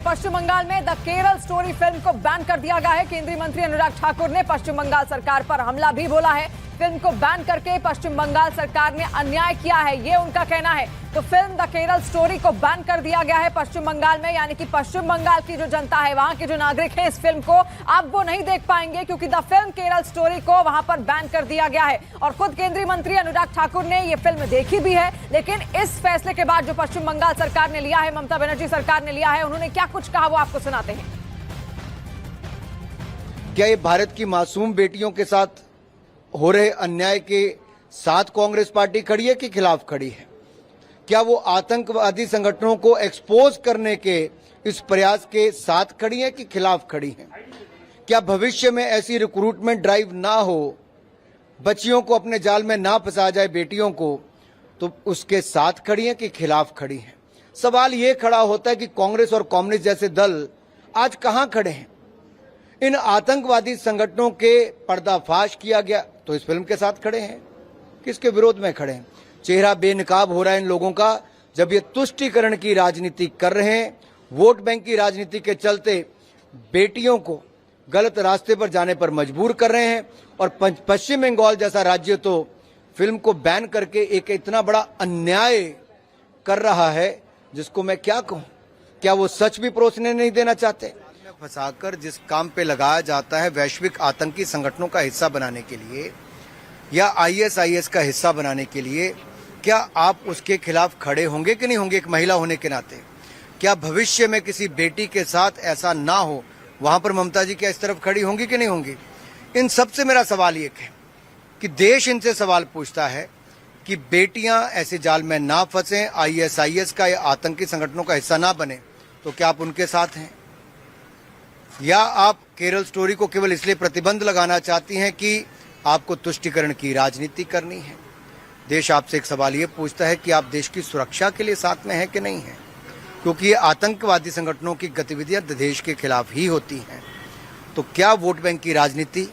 पश्चिम बंगाल में the Kerala story film को ban कर दिया गया है। केंद्रीय मंत्री अनुराग ठाकुर ने पश्चिम बंगाल सरकार पर हमला भी बोला है। फिल्म को बैन करके पश्चिम बंगाल सरकार ने अन्याय किया है, ये उनका कहना है। तो फिल्म द केरल स्टोरी को बैन कर दिया गया है पश्चिम बंगाल में, यानी कि पश्चिम बंगाल की जो जनता है, वहां के जो नागरिक हैं, इस फिल्म को अब वो नहीं देख पाएंगे क्योंकि द फिल्म केरल स्टोरी को वहां पर बैन कर दिया गया है। और खुद केंद्रीय मंत्री अनुराग ठाकुर ने ये फिल्म देखी भी है, लेकिन इस फैसले के बाद जो पश्चिम बंगाल सरकार ने लिया है, ममता बनर्जी सरकार ने लिया है, उन्होंने क्या कुछ कहा वो आपको सुनाते हैं। क्या ये भारत की मासूम बेटियों के साथ हो रहे अन्याय के साथ कांग्रेस पार्टी खड़ी है कि खिलाफ खड़ी है? क्या वो आतंकवादी संगठनों को एक्सपोज करने के इस प्रयास के साथ खड़ी है कि खिलाफ खड़ी है? क्या भविष्य में ऐसी रिक्रूटमेंट ड्राइव ना हो, बच्चियों को अपने जाल में ना फंसा जाए बेटियों को, तो उसके साथ खड़ी है कि खिलाफ खड़ी है? सवाल ये खड़ा होता है कि कांग्रेस और कम्युनिस्ट जैसे दल आज कहां खड़े हैं? इन आतंकवादी संगठनों के पर्दाफाश किया गया तो इस फिल्म के साथ खड़े हैं, किसके विरोध में खड़े हैं? चेहरा बेनकाब हो रहा है इन लोगों का जब ये तुष्टीकरण की राजनीति कर रहे हैं, वोट बैंक की राजनीति के चलते बेटियों को गलत रास्ते पर जाने पर मजबूर कर रहे हैं। और पश्चिम बंगाल जैसा राज्य तो फिल्म को बैन करके एक इतना बड़ा अन्याय कर रहा है जिसको मैं क्या कहूं। क्या वो सच भी परोसने नहीं देना चाहते? फंसाकर जिस काम पे लगाया जाता है वैश्विक आतंकी संगठनों का हिस्सा बनाने के लिए या आईएसआईएस का हिस्सा बनाने के लिए, क्या आप उसके खिलाफ खड़े होंगे कि नहीं होंगे? एक महिला होने के नाते क्या भविष्य में किसी बेटी के साथ ऐसा ना हो, वहां पर ममता जी क्या इस तरफ खड़ी होंगी कि नहीं होंगी? इन सबसे मेरा सवाल ये है कि देश इनसे सवाल पूछता है कि बेटियां ऐसे जाल में ना फंसे, आईएसआईएस का या आतंकी संगठनों का हिस्सा ना बने, तो क्या आप उनके साथ हैं? या आप केरल स्टोरी को केवल इसलिए प्रतिबंध लगाना चाहती हैं कि आपको तुष्टीकरण की राजनीति करनी है? देश आपसे एक सवाल ये पूछता है कि आप देश की सुरक्षा के लिए साथ में हैं कि नहीं हैं, क्योंकि ये आतंकवादी संगठनों की गतिविधियां देश के खिलाफ ही होती हैं। तो क्या वोट बैंक की राजनीति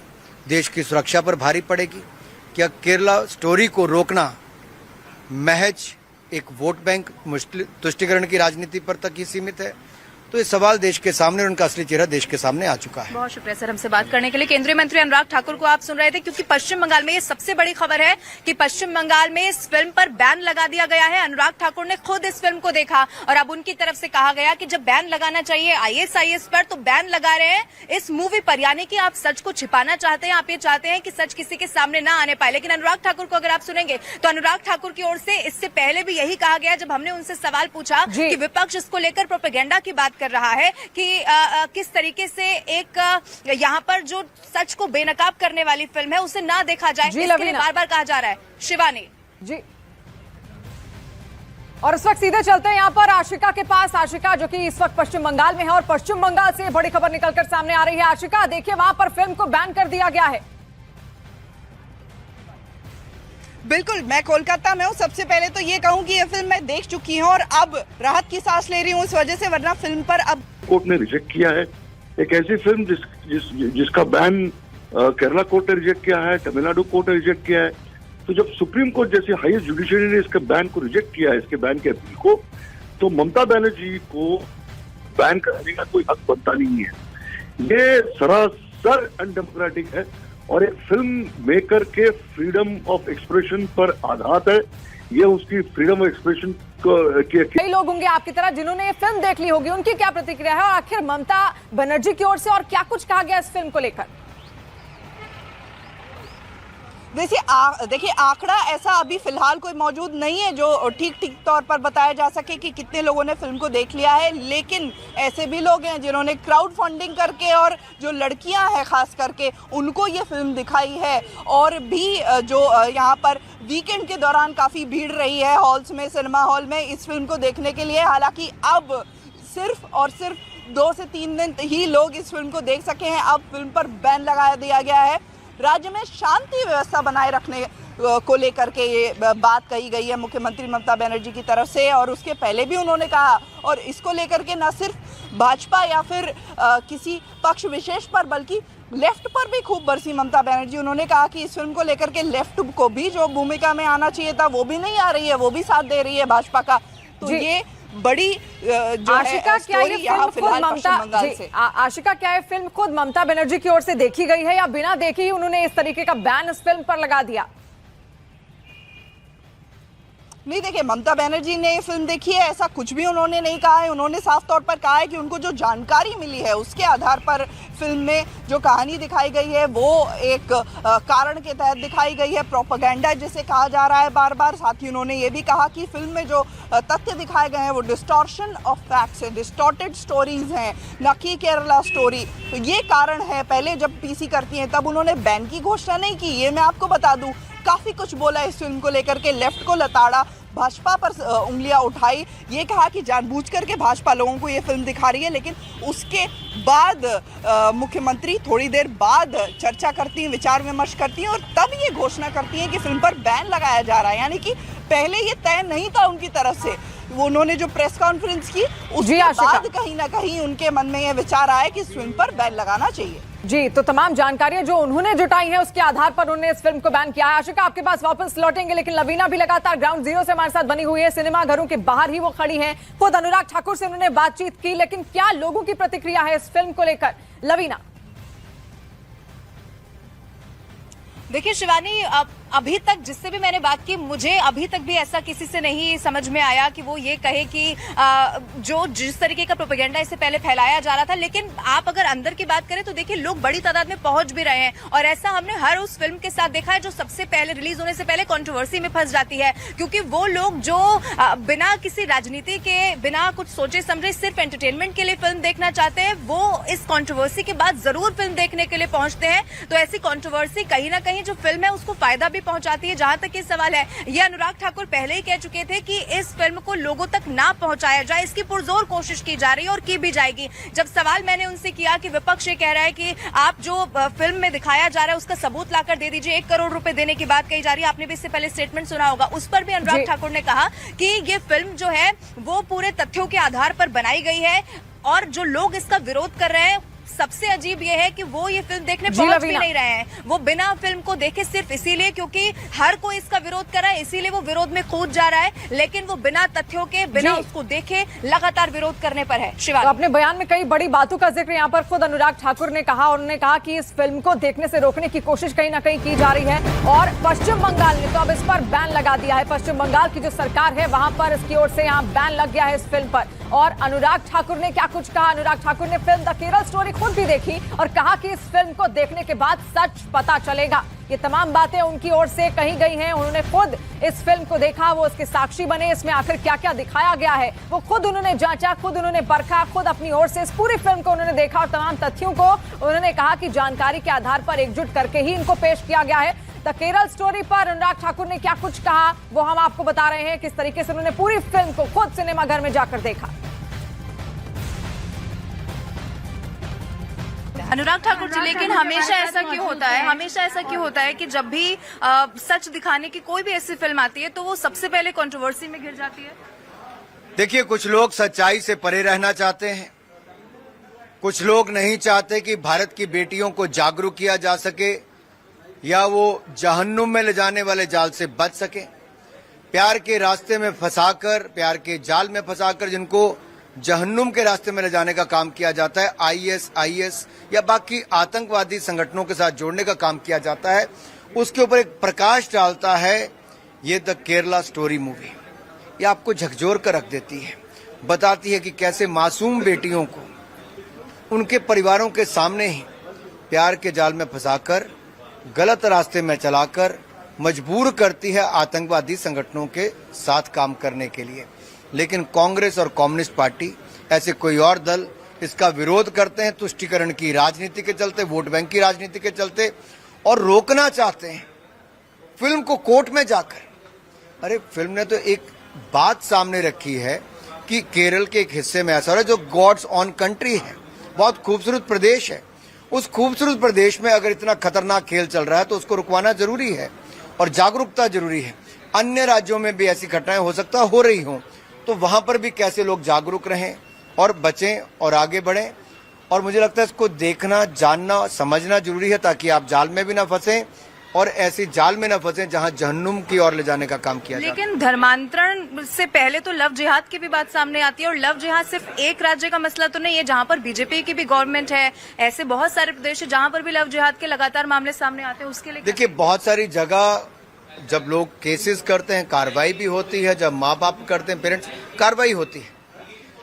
देश की सुरक्षा पर भारी पड़ेगी? क्या केरला स्टोरी को रोकना महज एक वोट बैंक तुष्टीकरण की राजनीति पर तक ही सीमित है? तो ये सवाल देश के सामने और उनका असली चेहरा देश के सामने आ चुका है। बहुत शुक्रिया सर हमसे बात करने के लिए। केंद्रीय मंत्री अनुराग ठाकुर को आप सुन रहे थे, क्योंकि पश्चिम बंगाल में ये सबसे बड़ी खबर है कि पश्चिम बंगाल में इस फिल्म पर बैन लगा दिया गया है। अनुराग ठाकुर ने खुद इस फिल्म को देखा और अब उनकी तरफ से कहा गया कि जब बैन लगाना चाहिए आईएसआईएस पर तो बैन लगा रहे हैं इस मूवी पर, यानी कि आप सच को छिपाना चाहते हैं, आप ये चाहते हैं कि सच किसी के सामने ना आने पाए। लेकिन अनुराग ठाकुर को अगर आप सुनेंगे तो अनुराग ठाकुर की ओर से इससे पहले भी यही कहा गया, जब हमने उनसे सवाल पूछा कि विपक्ष इसको लेकर प्रोपेगेंडा की बात कर रहा है कि किस तरीके से एक यहाँ पर जो सच को बेनकाब करने वाली फिल्म है उसे ना देखा जाए, इसके लिए बार बार कहा जा रहा है। शिवानी जी, और इस वक्त सीधे चलते हैं यहाँ पर आशिका के पास। आशिका जो कि इस वक्त पश्चिम बंगाल में है और पश्चिम बंगाल से बड़ी खबर निकलकर सामने आ रही है। आशिका, देखिए वहां पर फिल्म को बैन कर दिया गया है। बिल्कुल, मैं कोलकाता में हूँ। सबसे पहले तो ये कहूँ कि ये फिल्म मैं देख चुकी हूँ और अब राहत की सांस ले रही हूँ इस वजह से, वरना फिल्म पर अब कोर्ट ने रिजेक्ट किया है एक ऐसी फिल्म जिसका बैन केरला कोर्ट ने रिजेक्ट किया है, तमिलनाडु कोर्ट ने रिजेक्ट किया है। तो जब सुप्रीम कोर्ट जैसी हाईएस्ट जुडिशरी ने इसके बैन को रिजेक्ट किया है, इसके बैन के अपील को, तो ममता बनर्जी को बैन करने का कोई हक बनता नहीं है। ये सरासर अनडेमोक्रेटिक है और एक फिल्म मेकर के फ्रीडम ऑफ एक्सप्रेशन पर आघात है। ये उसकी फ्रीडम ऑफ एक्सप्रेशन कई लोग होंगे आपकी तरह जिन्होंने ये फिल्म देख ली होगी, उनकी क्या प्रतिक्रिया है और आखिर ममता बनर्जी की ओर से और क्या कुछ कहा गया इस फिल्म को लेकर? देखिए आंकड़ा ऐसा अभी फिलहाल कोई मौजूद नहीं है जो ठीक तौर पर बताया जा सके कि कितने लोगों ने फिल्म को देख लिया है, लेकिन ऐसे भी लोग हैं जिन्होंने क्राउड फंडिंग करके और जो लड़कियां हैं खास करके उनको ये फिल्म दिखाई है। और भी जो यहाँ पर वीकेंड के दौरान काफ़ी भीड़ रही है हॉल्स में, सिनेमा हॉल में इस फिल्म को देखने के लिए। हालांकि अब सिर्फ और सिर्फ 2 से 3 दिन ही लोग इस फिल्म को देख सके हैं। अब फिल्म पर बैन लगा दिया गया है। राज्य में शांति व्यवस्था बनाए रखने को लेकर के ये बात कही गई है मुख्यमंत्री ममता बनर्जी की तरफ से, और उसके पहले भी उन्होंने कहा। और इसको लेकर के न सिर्फ भाजपा या फिर किसी पक्ष विशेष पर बल्कि लेफ्ट पर भी खूब बरसी ममता बनर्जी। उन्होंने कहा कि इस फिल्म को लेकर के लेफ्ट को भी जो भूमिका में आना चाहिए था वो भी नहीं आ रही है, वो भी साथ दे रही है भाजपा का। तो ये बड़ी जो आशिका है क्या ये स्टोरी यहाँ फिल्म खुद फिलहाल पश्चिम ममता बंगाल जी, से। आशिका क्या ये फिल्म खुद ममता बनर्जी की ओर से देखी गई है या बिना देखे ही उन्होंने इस तरीके का बैन इस फिल्म पर लगा दिया? नहीं, देखिए, ममता बनर्जी ने ये फिल्म देखी है ऐसा कुछ भी उन्होंने नहीं कहा है। उन्होंने साफ तौर पर कहा है कि उनको जो जानकारी मिली है उसके आधार पर फिल्म में जो कहानी दिखाई गई है वो एक कारण के तहत दिखाई गई है, प्रोपेगेंडा जिसे कहा जा रहा है बार बार। साथ ही उन्होंने ये भी कहा कि फिल्म में जो तथ्य दिखाए गए हैं वो डिस्टॉर्शन ऑफ फैक्ट्स है, डिस्टॉर्टेड स्टोरीज हैं, न कि केरला स्टोरी। तो ये कारण है। पहले जब पीसी करती हैं तब उन्होंने बैन की घोषणा नहीं की, ये मैं आपको बता दूं। काफ़ी कुछ बोला इस फिल्म को लेकर के, लेफ्ट को लताड़ा, भाजपा पर उंगलियां उठाई, ये कहा कि जानबूझ करके भाजपा लोगों को ये फिल्म दिखा रही है। लेकिन उसके बाद मुख्यमंत्री थोड़ी देर बाद चर्चा करती हैं, विचार विमर्श करती हैं और तब ये घोषणा करती हैं कि फिल्म पर बैन लगाया जा रहा है। यानी कि पहले ये तय नहीं था उनकी तरफ से। वो उन्होंने जो प्रेस कॉन्फ्रेंस की उसके बाद कहीं ना कहीं उनके मन में ये विचार आया कि इस फिल्म पर बैन लगाना चाहिए। जी, तो तमाम जानकारियां जो उन्होंने जुटाई हैं उसके आधार पर उन्होंने इस फिल्म को बैन किया है। आशिका आपके पास वापस लौटेंगे, लेकिन लवीना भी लगातार ग्राउंड जीरो से हमारे साथ बनी हुई है। सिनेमा घरों के बाहर ही वो खड़ी हैं। खुद अनुराग ठाकुर से उन्होंने बातचीत की, लेकिन क्या लोगों की प्रतिक्रिया है इस फिल्म को लेकर? लवीना। देखिए शिवानी, अभी तक जिससे भी मैंने बात की, मुझे अभी तक भी ऐसा किसी से नहीं समझ में आया कि वो ये कहे कि जो जिस तरीके का प्रोपेगेंडा इससे पहले फैलाया जा रहा था। लेकिन आप अगर अंदर की बात करें तो देखिए लोग बड़ी तादाद में पहुंच भी रहे हैं, और ऐसा हमने हर उस फिल्म के साथ देखा है जो सबसे पहले रिलीज होने से पहले कंट्रोवर्सी में फंस जाती है। क्योंकि वो लोग जो बिना किसी राजनीति के, बिना कुछ सोचे समझे सिर्फ एंटरटेनमेंट के लिए फिल्म देखना चाहते हैं, वो इस कंट्रोवर्सी के बाद जरूर फिल्म देखने के लिए पहुंचते हैं। तो ऐसी कंट्रोवर्सी कहीं ना कहीं जो फिल्म है उसको फायदा भी पहुंचाती है। जहां तक ये सवाल है, ये अनुराग ठाकुर पहले ही कह चुके थे कि इस फिल्म को लोगों तक ना पहुंचाया जाए, इसकी पुरजोर कोशिश की जा रही है और की भी जाएगी। जब सवाल मैंने उनसे किया कि विपक्ष ये कह रहा है कि आप जो फिल्म में दिखाया जा रहा है उसका सबूत लाकर दे दीजिए, 1 करोड़ रुपए देने की बात कही जा रही है, आपने भी इससे पहले स्टेटमेंट सुना होगा, उस पर भी अनुराग ठाकुर ने कहा कि ये फिल्म जो है वो पूरे तथ्यों के आधार पर बनाई गई है, और जो लोग इसका विरोध कर रहे हैं, सबसे अजीब यह है कि वो ये फिल्म देखने पहुंच भी नहीं रहे हैं। वो बिना फिल्म को देखे सिर्फ इसीलिए क्योंकि हर कोई इसका विरोध कर रहा है, इसीलिए वो विरोध में कूद जा रहा है, लेकिन वो बिना तथ्यों के, बिना उसको देखे लगातार विरोध करने पर है। शिवानी, तो अपने बयान में कई बड़ी बातों का जिक्र यहाँ पर खुद अनुराग ठाकुर ने कहा, और उन्होंने कहा कि इस फिल्म को देखने से रोकने की कोशिश कहीं ना कहीं की जा रही है, और पश्चिम बंगाल ने तो अब इस पर बैन लगा दिया है। पश्चिम बंगाल की जो सरकार है वहां पर इसकी ओर से यहाँ बैन लग गया है इस फिल्म पर। और अनुराग ठाकुर ने क्या कुछ कहा? अनुराग ठाकुर ने फिल्म द केरल स्टोरी खुद भी देखी और कहा कि इस फिल्म को देखने के बाद सच पता चलेगा। ये तमाम बातें उनकी ओर से कही गई हैं। उन्होंने खुद इस फिल्म को देखा, वो उसके साक्षी बने, इसमें आखिर क्या क्या दिखाया गया है वो खुद उन्होंने जांचा, खुद उन्होंने परखा, खुद अपनी ओर से इस पूरी फिल्म को उन्होंने देखा और तमाम तथ्यों को उन्होंने कहा कि जानकारी के आधार पर एकजुट करके ही इनको पेश किया गया है। द केरल स्टोरी पर अनुराग ठाकुर ने क्या कुछ कहा वो हम आपको बता रहे हैं, किस तरीके से उन्होंने पूरी फिल्म को खुद सिनेमाघर में जाकर देखा। अनुराग ठाकुर जी, लेकिन हमेशा ऐसा क्यों होता है कि जब भी सच दिखाने की कोई भी ऐसी फिल्म आती है तो वो सबसे पहले कंट्रोवर्सी में घिर जाती है? देखिए, कुछ लोग सच्चाई से परे रहना चाहते हैं, कुछ लोग नहीं चाहते कि भारत की बेटियों को जागरूक किया जा सके या वो जहन्नुम में ले जाने वाले जाल से बच सके। प्यार के रास्ते में फंसाकर, प्यार के जाल में फंसाकर जिनको जहन्नुम के रास्ते में ले जाने का काम किया जाता है, आईएस या बाकी आतंकवादी संगठनों के साथ जोड़ने का काम किया जाता है, उसके ऊपर एक प्रकाश डालता है ये द केरला स्टोरी मूवी। ये आपको झकझोर कर रख देती है, बताती है कि कैसे मासूम बेटियों को उनके परिवारों के सामने ही प्यार के जाल में फंसाकर, गलत रास्ते में चलाकर मजबूर करती है आतंकवादी संगठनों के साथ काम करने के लिए। लेकिन कांग्रेस और कम्युनिस्ट पार्टी, ऐसे कोई और दल इसका विरोध करते हैं तुष्टीकरण की राजनीति के चलते, वोट बैंक की राजनीति के चलते, और रोकना चाहते हैं फिल्म को कोर्ट में जाकर। अरे फिल्म ने तो एक बात सामने रखी है कि केरल के एक हिस्से में ऐसा हो रहा है जो गॉड्स ऑन कंट्री है, बहुत खूबसूरत प्रदेश है। उस खूबसूरत प्रदेश में अगर इतना खतरनाक खेल चल रहा है तो उसको रुकवाना जरूरी है और जागरूकता जरूरी है। अन्य राज्यों में भी ऐसी घटनाएं हो सकता हो रही हों, तो वहां पर भी कैसे लोग जागरूक रहें और बचें और आगे बढ़ें। और मुझे लगता है इसको देखना, जानना, समझना जरूरी है ताकि आप जाल में भी ना फंसें और ऐसी जाल में ना फंसें जहां जहन्नुम की ओर ले जाने का काम किया जाए। लेकिन धर्मांतरण से पहले तो लव जिहाद की भी बात सामने आती है, और लव जिहाद सिर्फ एक राज्य का मसला तो नहीं है, जहां पर बीजेपी की भी गवर्नमेंट है, ऐसे बहुत सारे प्रदेश है जहां पर भी लव जिहाद के लगातार मामले सामने आते हैं। उसके लिए देखिए, बहुत सारी जगह जब लोग केसेस करते हैं कार्रवाई भी होती है, जब माँ बाप करते हैं पेरेंट्स कार्रवाई होती है,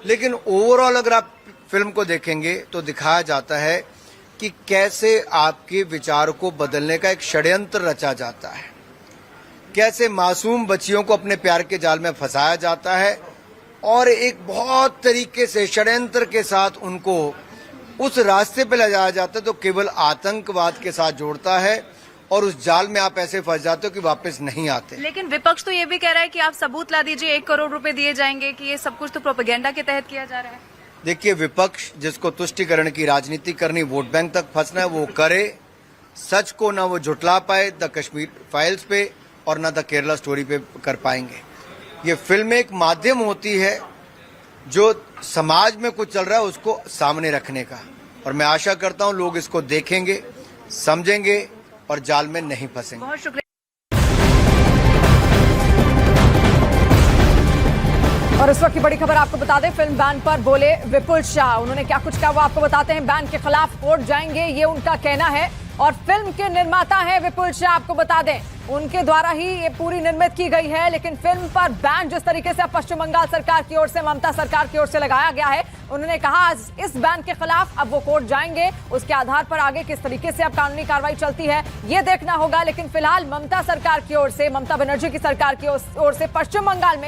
लेकिन ओवरऑल अगर आप फिल्म को देखेंगे तो दिखाया जाता है कि कैसे आपके विचार को बदलने का एक षड्यंत्र रचा जाता है, कैसे मासूम बच्चियों को अपने प्यार के जाल में फंसाया जाता है और एक बहुत तरीके से षड्यंत्र के साथ उनको उस रास्ते पे ले जाया जाता है तो केवल आतंकवाद के साथ जोड़ता है और उस जाल में आप ऐसे फंस जाते हो कि वापस नहीं आते। लेकिन विपक्ष तो ये भी कह रहा है कि आप सबूत ला दीजिए, 1 करोड़ रुपए दिए जाएंगे, कि ये सब कुछ तो प्रोपेगेंडा के तहत किया जा रहा है। देखिए, विपक्ष जिसको तुष्टिकरण की राजनीति करनी, वोट बैंक तक फंसना है, वो करे। सच को ना वो झुटला पाए द कश्मीर फाइल्स पे और ना द केरला स्टोरी पे कर पाएंगे। ये फिल्म एक माध्यम होती है जो समाज में कुछ चल रहा है उसको सामने रखने का, और मैं आशा करता हूं लोग इसको देखेंगे, समझेंगे और जाल में नहीं फंसेंगे। बहुत शुक्रिया। और इस वक्त की बड़ी खबर आपको बता दें, फिल्म बैन पर बोले विपुल शाह। उन्होंने क्या कुछ कहा वो आपको बताते हैं। बैन के खिलाफ कोर्ट जाएंगे, ये उनका कहना है। और फिल्म के निर्माता हैं विपुल शाह, आपको बता दें उनके द्वारा ही ये पूरी निर्मित की गई है। लेकिन फिल्म पर बैन जिस तरीके से पश्चिम बंगाल सरकार की ओर से, ममता सरकार की ओर से लगाया गया है, उन्होंने कहा इस बैन के खिलाफ अब वो कोर्ट जाएंगे। उसके आधार पर आगे किस तरीके से अब कानूनी कार्रवाई चलती है ये देखना होगा। लेकिन फिलहाल ममता सरकार की ओर से, ममता बनर्जी की सरकार की ओर से पश्चिम बंगाल में